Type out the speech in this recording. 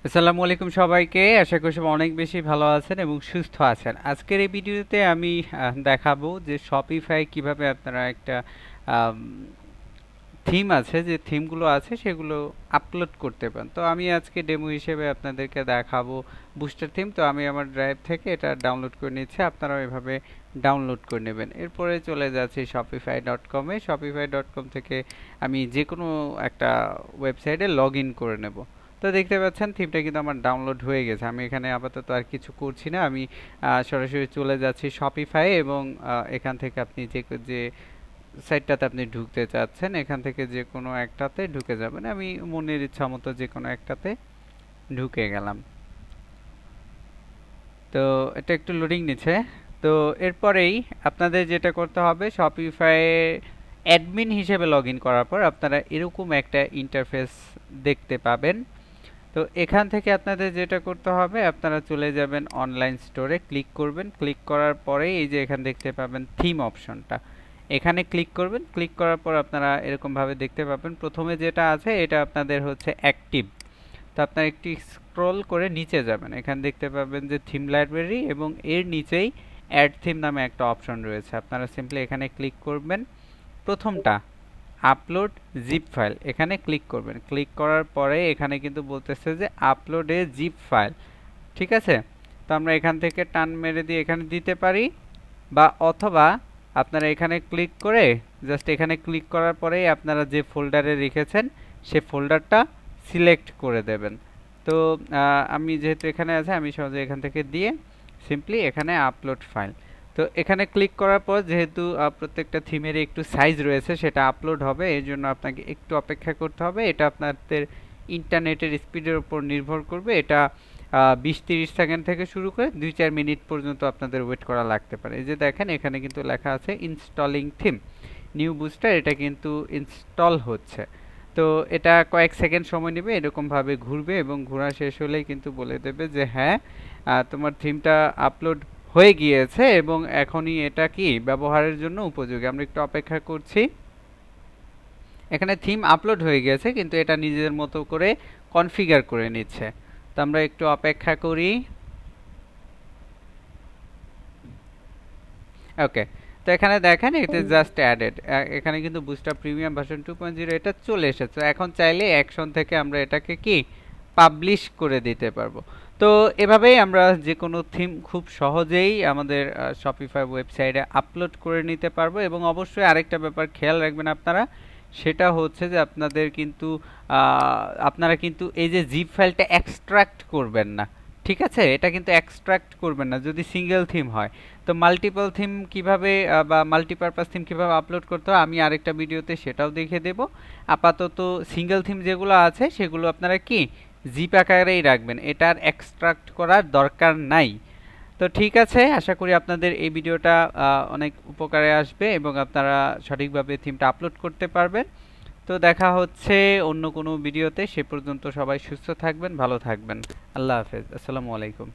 আসসালামু আলাইকুম সবাইকে। আশা করি সবাই অনেক বেশি ভালো আছেন এবং সুস্থ আছেন। আজকের এই ভিডিওতে আমি দেখাবো যে শপিফাই কিভাবে আপনারা একটা থিম আছে, যে থিমগুলো আছে সেগুলো আপলোড করতে পারেন। তো আমি আজকে ডেমো হিসেবে আপনাদেরকে দেখাবো বুস্টার থিম। তো আমি আমার ড্রাইভ থেকে এটা ডাউনলোড করে নিচ্ছি, আপনারাও এভাবে ডাউনলোড করে নেবেন। এরপরে চলে যাচ্ছি shopify.com-এ। shopify.com থেকে আমি যে কোনো একটা ওয়েবসাইটে লগ ইন করে নেব। তো দেখতে পাচ্ছেন থিমটা কিন্তু আমার ডাউনলোড হয়ে গেছে। আমি এখানে আপাতত আর কিছু করছি না, আমি সরাসরি চলে যাচ্ছি শপিফাই এবং এখান থেকে আপনি যে সাইটটাতে আপনি ঢুকতে চাচ্ছেন এখান থেকে যে কোনো একটাতে ঢুকে যাবেন। আমি মনের ইচ্ছা মতো যে কোনো একটাতে ঢুকে গেলাম। তো এটা একটু লোডিং নিচ্ছে। তো এরপরেই আপনাদের যেটা করতে হবে, শপিফাই অ্যাডমিন হিসেবে লগ ইন করার পর আপনারা এরকম একটা ইন্টারফেস দেখতে পাবেন। তো এখান থেকে আপনাদের যেটা করতে হবে, আপনারা চলে যাবেন অনলাইন স্টোরে, ক্লিক করবেন। ক্লিক করার পরে এই যে এখানে দেখতে পাবেন থিম অপশনটা, এখানে ক্লিক করবেন। ক্লিক করার পর আপনারা এরকম ভাবে দেখতে পাবেন প্রথমে যেটা আছে এটা আপনাদের হচ্ছে অ্যাক্টিভ। তো আপনারা একটু স্ক্রল করে নিচে যাবেন, এখানে দেখতে পাবেন যে থিম লাইব্রেরি এবং এর নিচেই অ্যাড থিম নামে একটা অপশন রয়েছে। আপনারা সিম্পলি এখানে ক্লিক করবেন। প্রথমটা আপলোড জিপ ফাইল, এখানে ক্লিক করবেন। ক্লিক করার পরে এখানে কিন্তু বলতেছে যে আপলোড এ জিপ ফাইল, ঠিক আছে। তো আমরা এখান থেকে টান মেরে দিয়ে এখানে দিতে পারি, বা অথবা আপনারা এখানে ক্লিক করে জাস্ট এখানে ক্লিক করার পরেই আপনারা যে ফোল্ডারে রেখেছেন সে ফোল্ডারটা সিলেক্ট করে দেবেন। তো আমি যেহেতু এখানে আছে, আমি সহজে এখান থেকে দিয়ে সিম্পলি এখানে আপলোড ফাইল। তো এখানে ক্লিক করার পর যেহেতু প্রত্যেকটা থিমের একটু সাইজ রয়েছে, সেটা আপলোড হবে, এর জন্য আপনাকে একটু অপেক্ষা করতে হবে। এটা আপনাদের ইন্টারনেটের স্পিডের উপর নির্ভর করবে। এটা 20-30 সেকেন্ড থেকে শুরু করে 2-4 মিনিট পর্যন্ত আপনাদের ওয়েট করা লাগতে পারে। এই যে দেখেন এখানে কিন্তু লেখা আছে ইনস্টলিং থিম নিউ বুস্টার, এটা কিন্তু ইনস্টল হচ্ছে। তো এটা কয়েক সেকেন্ড সময় নেবে, এরকমভাবে ঘুরবে এবং ঘোরা শেষ হলেই কিন্তু বলে দেবে যে হ্যাঁ তোমার থিমটা আপলোড হয়ে গিয়েছে এবং এখনই এটা কি ব্যবহারের জন্য উপযোগী। আমরা একটু অপেক্ষা করছি। এখানে থিম আপলোড হয়ে গেছে কিন্তু এটা নিজের মতো করে কনফিগার করে নিচ্ছে। তো আমরা একটু অপেক্ষা করি। ওকে, তো এখানে দেখেন এটা জাস্ট অ্যাডেড, এখানে কিন্তু বুস্টার প্রিমিয়াম ভার্সন 2.0 এটা চলে এসেছে। এখন চাইলে অ্যাকশন থেকে আমরা এটাকে কি পাবলিশ করে দিতে পারবো। তো এভাবেই আমরা যে কোনো থিম খুব সহজেই আমাদের শপিফাই ওয়েবসাইটে আপলোড করে নিতে পারবো। এবং অবশ্যই আরেকটা ব্যাপার খেয়াল রাখবেন আপনারা, সেটা হচ্ছে যে আপনারা কিন্তু এই যে জিপ ফাইলটা এক্সট্রাক্ট করবেন না, ঠিক আছে। এটা কিন্তু এক্সট্রাক্ট করবেন না যদি সিঙ্গেল থিম হয়। তো মাল্টিপল থিম কিভাবে বা মাল্টিপারপাস থিম কিভাবে আপলোড করতে হয় আমি আরেকটা ভিডিওতে সেটাও দেখিয়ে দেব। আপাতত সিঙ্গেল থিম যেগুলো আছে সেগুলো আপনারা কি জিপ আকারেই রাখবেন, এটার এক্সট্রাক্ট করার দরকার নাই। তো ঠিক আছে, আশা করি আপনাদের এই ভিডিওটা অনেক উপকারে আসবে এবং আপনারা সঠিকভাবে থিমটা আপলোড করতে পারবেন। তো দেখা হচ্ছে অন্য কোনো ভিডিওতে, সে পর্যন্ত সবাই সুস্থ থাকবেন, ভালো থাকবেন। আল্লাহ হাফেজ, আসসালামু আলাইকুম।